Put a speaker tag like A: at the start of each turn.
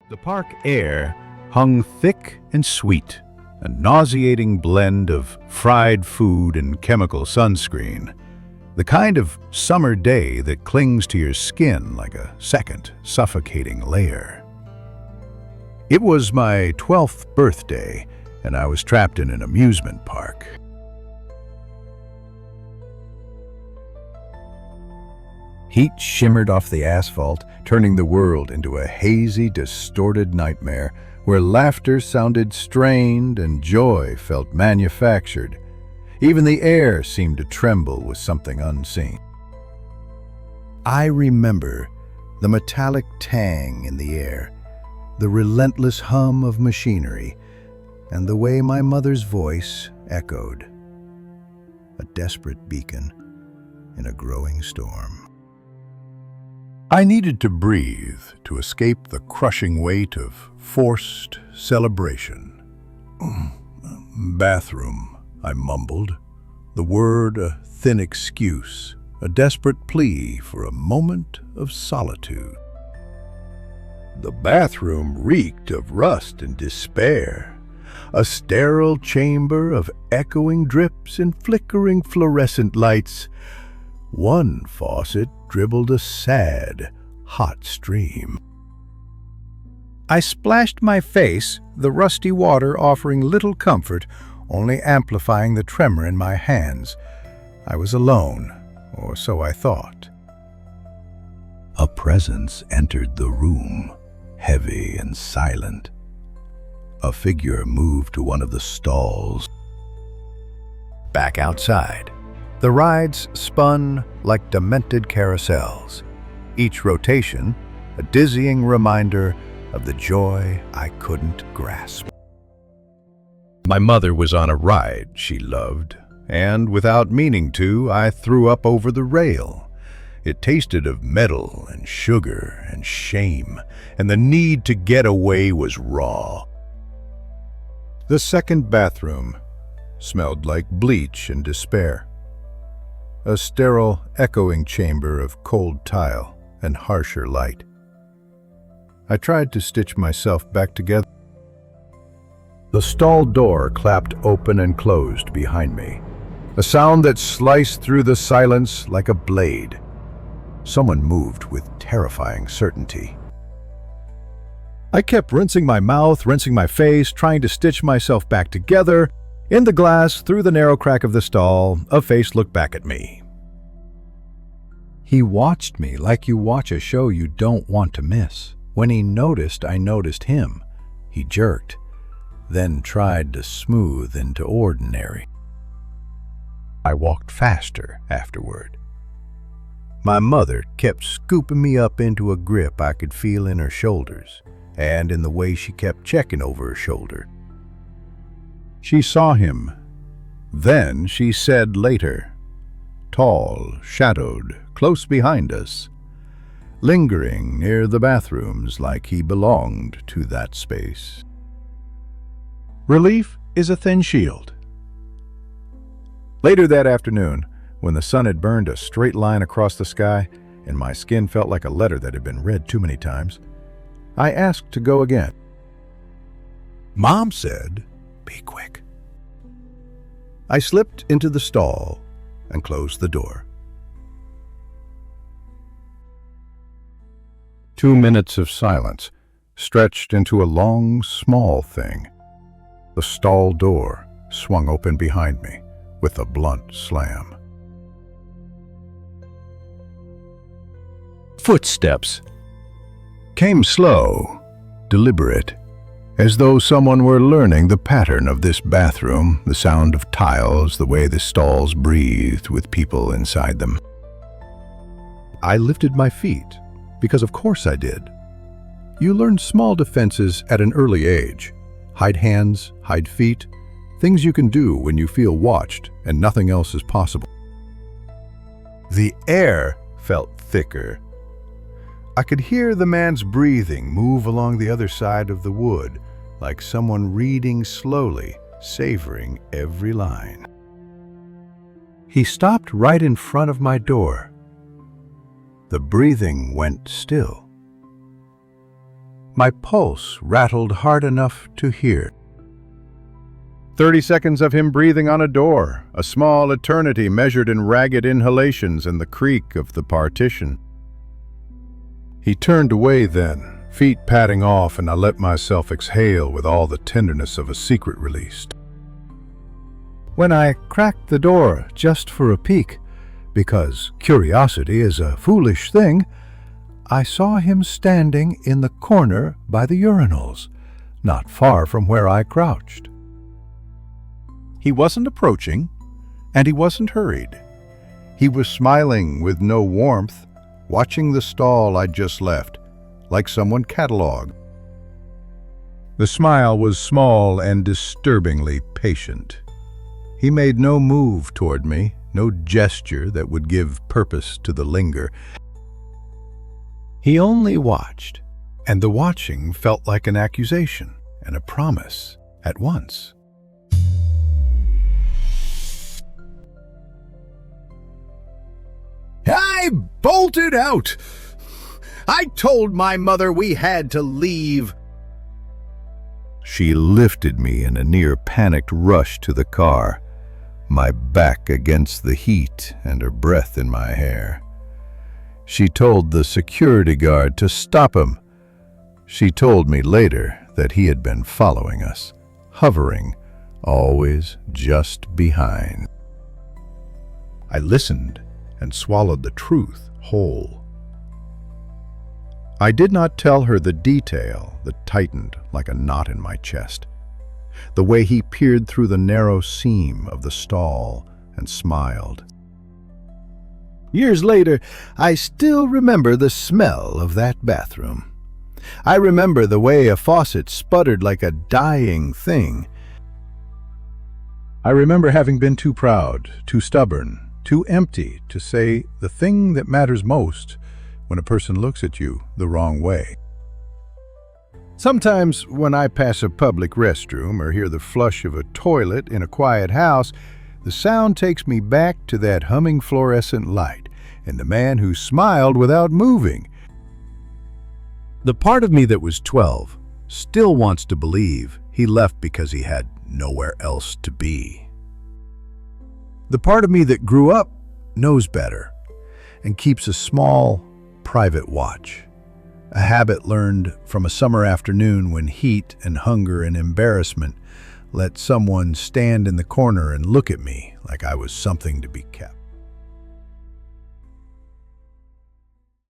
A: The park air hung thick and sweet, a nauseating blend of fried food and chemical sunscreen, the kind of summer day that clings to your skin like a second, suffocating layer. It was my 12th birthday, and I was trapped in an amusement park. Heat shimmered off the asphalt, turning the world into a hazy, distorted nightmare where laughter sounded strained and joy felt manufactured. Even the air seemed to tremble with something unseen. I remember the metallic tang in the air, the relentless hum of machinery, and the way my mother's voice echoed, a desperate beacon in a growing storm. I needed to breathe to escape the crushing weight of forced celebration. Bathroom, I mumbled, the word a thin excuse, a desperate plea for a moment of solitude. The bathroom reeked of rust and despair, a sterile chamber of echoing drips and flickering fluorescent lights. One faucet dribbled a sad, hot stream. I splashed my face, the rusty water offering little comfort, only amplifying the tremor in my hands. I was alone, or so I thought. A presence entered the room, heavy and silent. A figure moved to one of the stalls. Back outside, the rides spun like demented carousels, each rotation a dizzying reminder of the joy I couldn't grasp. My mother was on a ride she loved, and without meaning to, I threw up over the rail. It tasted of metal and sugar and shame, and the need to get away was raw. The second bathroom smelled like bleach and despair. A sterile, echoing chamber of cold tile and harsher light. I tried to stitch myself back together. The stall door clapped open and closed behind me, a sound that sliced through the silence like a blade. Someone moved with terrifying certainty. I kept rinsing my mouth, rinsing my face, trying to stitch myself back together. In the glass, through the narrow crack of the stall, a face looked back at me. He watched me like you watch a show you don't want to miss. When he noticed, I noticed him. He jerked, then tried to smooth into ordinary. I walked faster afterward. My mother kept scooping me up into a grip I could feel in her shoulders, and in the way she kept checking over her shoulder. She saw him. Then she said later, tall, shadowed, close behind us, lingering near the bathrooms like he belonged to that space. Relief is a thin shield. Later that afternoon, when the sun had burned a straight line across the sky and my skin felt like a letter that had been read too many times, I asked to go again. Mom said, "Be quick." I slipped into the stall and closed the door. 2 minutes of silence stretched into a long, small thing. The stall door swung open behind me with a blunt slam. Footsteps came slow, deliberate, as though someone were learning the pattern of this bathroom, the sound of tiles, the way the stalls breathed with people inside them. I lifted my feet, because of course I did. You learn small defenses at an early age. Hide hands, hide feet, things you can do when you feel watched and nothing else is possible. The air felt thicker. I could hear the man's breathing move along the other side of the wood, like someone reading slowly, savoring every line. He stopped right in front of my door. The breathing went still. My pulse rattled hard enough to hear.
B: 30 seconds of him breathing on a door, a small eternity measured in ragged inhalations and the creak of the partition. He turned away then, feet padding off, and I let myself exhale with all the tenderness of a secret released.
A: When I cracked the door just for a peek, because curiosity is a foolish thing, I saw him standing in the corner by the urinals, not far from where I crouched. He wasn't approaching, and he wasn't hurried. He was smiling with no warmth, watching the stall I'd just left, like someone cataloged. The smile was small and disturbingly patient. He made no move toward me, no gesture that would give purpose to the linger. He only watched, and the watching felt like an accusation and a promise at once. I bolted out. I told my mother we had to leave. She lifted me in a near-panicked rush to the car, my back against the heat and her breath in my hair. She told the security guard to stop him. She told me later that he had been following us, hovering, always just behind. I listened and swallowed the truth whole. I did not tell her the detail that tightened like a knot in my chest, the way he peered through the narrow seam of the stall and smiled. Years later, I still remember the smell of that bathroom. I remember the way a faucet sputtered like a dying thing. I remember having been too proud, too stubborn, too empty to say the thing that matters most when a person looks at you the wrong way. Sometimes when I pass a public restroom or hear the flush of a toilet in a quiet house, the sound takes me back to that humming fluorescent light and the man who smiled without moving. The part of me that was 12 still wants to believe he left because he had nowhere else to be. The part of me that grew up knows better and keeps a small, private watch, a habit learned from a summer afternoon when heat and hunger and embarrassment let someone stand in the corner and look at me like I was something to be kept.